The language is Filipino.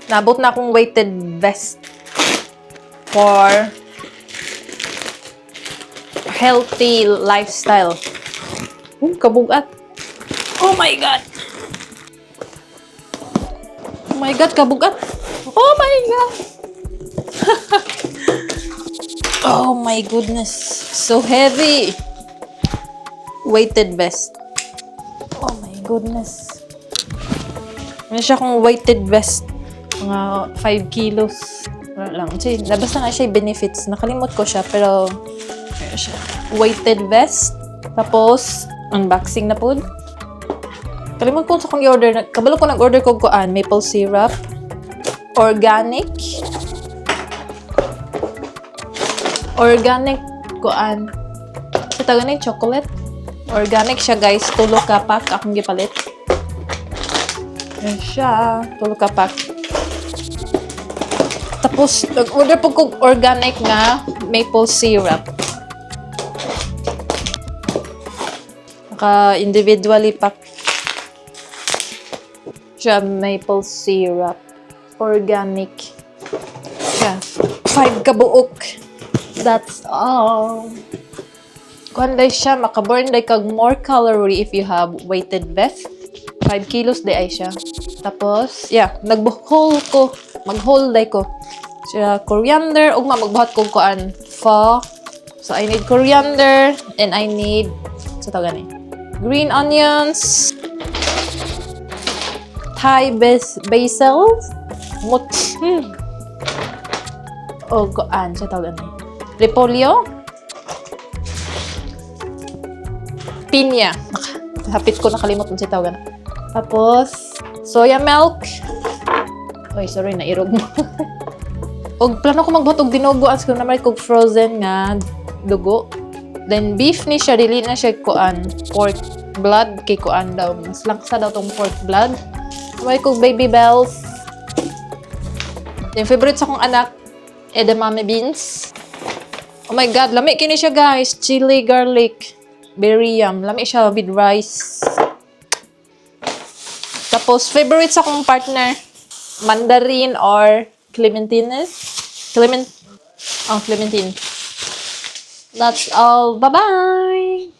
Naabot na akong weighted vest for healthy lifestyle. Kabugat. Oh my God! Oh my God, kabugat. Oh my God! Oh my goodness. So heavy. Weighted vest. Oh my goodness. Ano siya kung weighted vest? Mga 5 kilos. Wala lang. Kasi, labas na nga siya benefits. Nakalimot ko siya, pero ano siya. Weighted vest. Tapos, unboxing na po. Kalimot ko sa kong i-order. Kabalo ko nag-order ko kuan. Maple syrup. Organic. Organic kuan. Sa taga na chocolate. Organic siya guys. Tulo ka pack. Akong gipalit. Yan siya. Tulo ka pack. Tapos, nag-order po kong organic nga maple syrup. Naka-individually pack siya maple syrup. Organic. Siya. 5 kabuok. That's all. Kung day siya, makaburn day kag more calorie if you have weighted vest. 5 kilos day ay siya. Tapos, yeah, nag-whole ko. Mag-whole day ko. Siya, coriander. Ugma, magbuhat ko kuan. Pho. So, I need coriander. And I need, sa tawag ni, green onions. Thai basil. O, kuan. Sa tawag ni. Repolyo. Pinya. Hapit ko nakalimot sa tawag na. Tapos, soya milk. Oy, sorry, nairog mo. Og plano ko magbuhat og dinugo as kung naman kog frozen nga dugo. Then beef ni siya, dili na siya kuan pork blood kay kuan daw. Mas langsa daw tong pork blood. May kog baby bells. Then favorite sa kong anak, edamame beans. Oh my God, lami kini siya guys. Chili garlic. Very yum. Lami siya with rice. Tapos favorite sa kong partner, mandarin or clementine. Clementine. That's all. Bye-bye!